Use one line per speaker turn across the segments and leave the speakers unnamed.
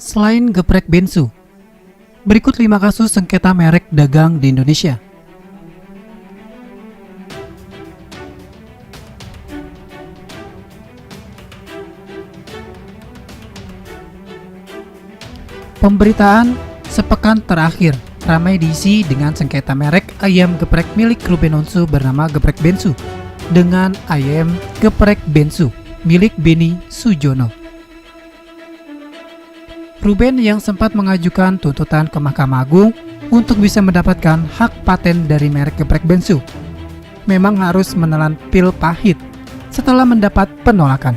Selain geprek bensu, berikut 5 kasus sengketa merek dagang di Indonesia. Pemberitaan sepekan terakhir ramai diisi dengan sengketa merek ayam geprek milik Ruben Onsu bernama Geprek Bensu dengan ayam geprek bensu milik Beni Sujono. Ruben yang sempat mengajukan tuntutan ke Mahkamah Agung untuk bisa mendapatkan hak paten dari merek geprek bensu, memang harus menelan pil pahit setelah mendapat penolakan.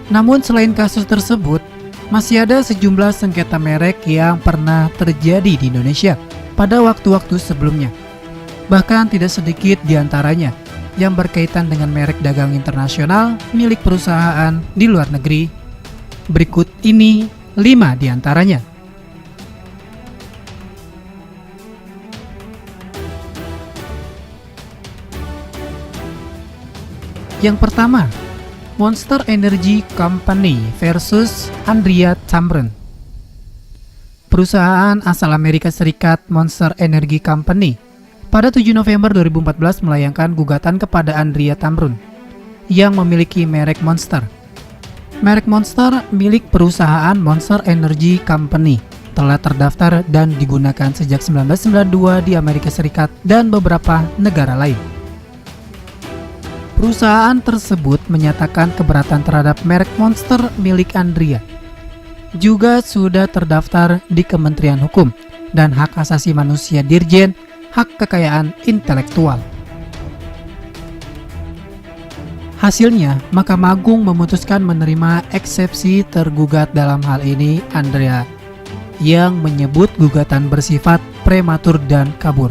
Namun selain kasus tersebut, masih ada sejumlah sengketa merek yang pernah terjadi di Indonesia pada waktu-waktu sebelumnya. Bahkan tidak sedikit diantaranya yang berkaitan dengan merek dagang internasional milik perusahaan di luar negeri. Berikut ini 5 diantaranya. Yang pertama, Monster Energy Company versus Andrea Tamron. Perusahaan asal Amerika Serikat Monster Energy Company pada 7 November 2014 melayangkan gugatan kepada Andrea Tamron yang memiliki merek Monster. Merek Monster milik perusahaan Monster Energy Company telah terdaftar dan digunakan sejak 1992 di Amerika Serikat dan beberapa negara lain. Perusahaan tersebut menyatakan keberatan terhadap merek Monster milik Andrea. Juga sudah terdaftar di Kementerian Hukum dan Hak Asasi Manusia Dirjen Hak Kekayaan Intelektual. Hasilnya, Mahkamah Agung memutuskan menerima eksepsi tergugat, dalam hal ini Andrea, yang menyebut gugatan bersifat prematur dan kabur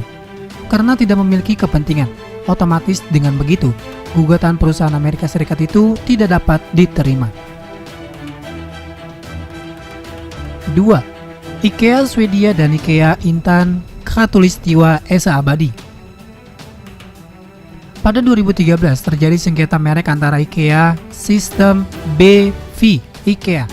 karena tidak memiliki kepentingan. Otomatis dengan begitu, gugatan perusahaan Amerika Serikat itu tidak dapat diterima. 2. IKEA Swedia dan IKEA Intan Khatulistiwa Esa Abadi. Pada 2013 terjadi sengketa merek antara IKEA Sistem BV IKEA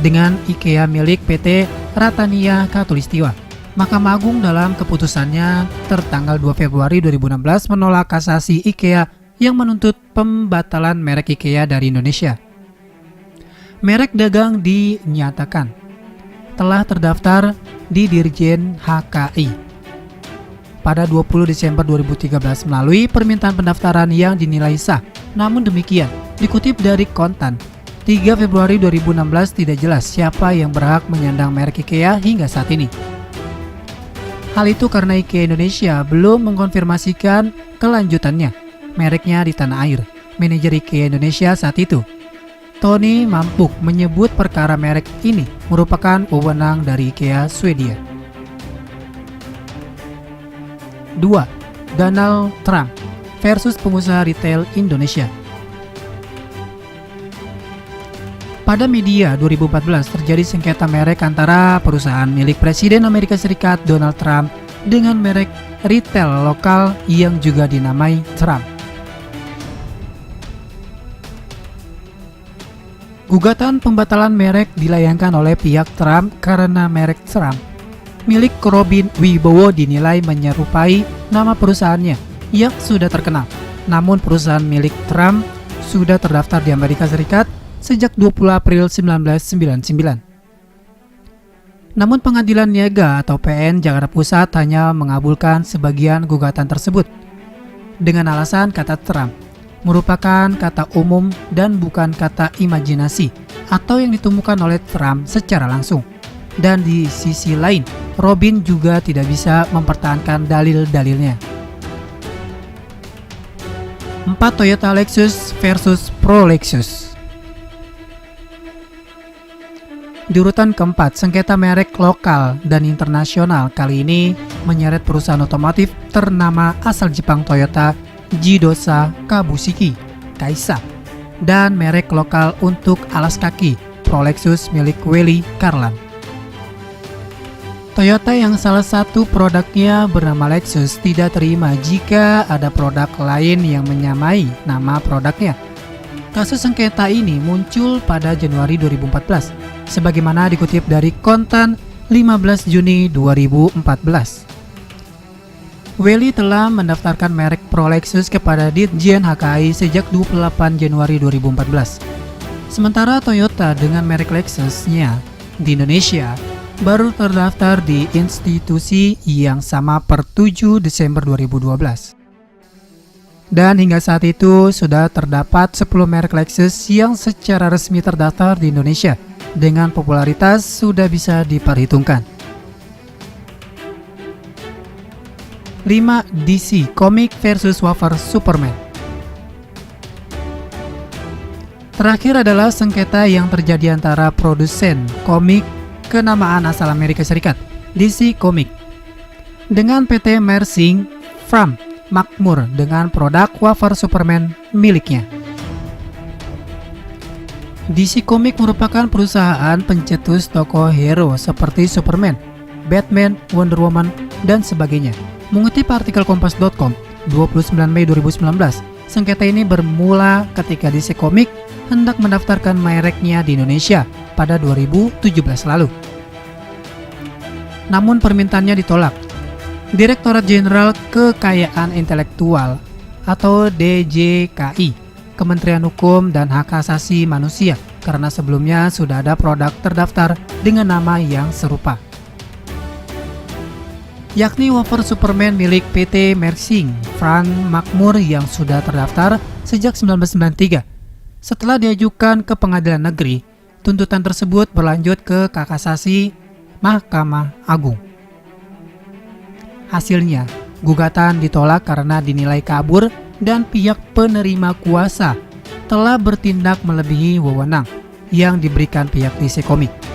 dengan IKEA milik PT Ratania Khatulistiwa. Mahkamah Agung dalam keputusannya tertanggal 2 Februari 2016 menolak kasasi IKEA yang menuntut pembatalan merek IKEA dari Indonesia. Merek dagang dinyatakan telah terdaftar di Dirjen HKI pada 20 Desember 2013 melalui permintaan pendaftaran yang dinilai sah. Namun demikian, dikutip dari Kontan, 3 Februari 2016 tidak jelas siapa yang berhak menyandang merek IKEA hingga saat ini. Hal itu karena IKEA Indonesia belum mengkonfirmasikan kelanjutannya mereknya di tanah air. Manajer IKEA Indonesia saat itu, Tony Mampuk, menyebut perkara merek ini merupakan wewenang dari IKEA Swedia. 2. Donald Trump versus pengusaha retail Indonesia. Pada media 2014 terjadi sengketa merek antara perusahaan milik Presiden Amerika Serikat Donald Trump dengan merek retail lokal yang juga dinamai Trump. Gugatan pembatalan merek dilayangkan oleh pihak Trump karena merek Trump milik Robin Wibowo dinilai menyerupai nama perusahaannya yang sudah terkenal. Namun perusahaan milik Trump sudah terdaftar di Amerika Serikat sejak 20 April 1999. Namun Pengadilan Niaga atau PN Jakarta Pusat hanya mengabulkan sebagian gugatan tersebut dengan alasan kata Trump merupakan kata umum dan bukan kata imajinasi atau yang ditemukan oleh Trump secara langsung. Dan di sisi lain, Robin juga tidak bisa mempertahankan dalil-dalilnya. 4. Toyota Lexus versus Pro Lexus. Di urutan keempat, sengketa merek lokal dan internasional kali ini menyeret perusahaan otomotif ternama asal Jepang Toyota Jidosa Kabushiki Kaisa dan merek lokal untuk alas kaki Pro Lexus milik Welly Carlan. Toyota yang salah satu produknya bernama Lexus tidak terima jika ada produk lain yang menyamai nama produknya. Kasus sengketa ini muncul pada Januari 2014, sebagaimana dikutip dari Kontan 15 Juni 2014. Welly telah mendaftarkan merek Pro Lexus kepada Ditjen HKI sejak 28 Januari 2014. Sementara Toyota dengan merek Lexusnya di Indonesia baru terdaftar di institusi yang sama per 7 Desember 2012. Dan hingga saat itu sudah terdapat 10 merek Lexus yang secara resmi terdaftar di Indonesia dengan popularitas sudah bisa diperhitungkan. 5. DC Comics versus Wafer Superman. Terakhir adalah sengketa yang terjadi antara produsen komik kenamaan asal Amerika Serikat, DC Comics, dengan PT Mersing Fram Makmur dengan produk wafer Superman miliknya. DC Comics merupakan perusahaan pencetus tokoh hero seperti Superman, Batman, Wonder Woman, dan sebagainya. Mengutip artikel Kompas.com 29 Mei 2019, sengketa ini bermula ketika DC Comics hendak mendaftarkan mereknya di Indonesia pada 2017 lalu. Namun permintaannya ditolak. Direktorat Jenderal Kekayaan Intelektual atau DJKI, Kementerian Hukum dan Hak Asasi Manusia, karena sebelumnya sudah ada produk terdaftar dengan nama yang serupa, yakni wafer Superman milik PT Mersing Fram Makmur yang sudah terdaftar sejak 1993. Setelah diajukan ke Pengadilan Negeri, tuntutan tersebut berlanjut ke kasasi Mahkamah Agung. Hasilnya, gugatan ditolak karena dinilai kabur dan pihak penerima kuasa telah bertindak melebihi wewenang yang diberikan pihak DC Comics.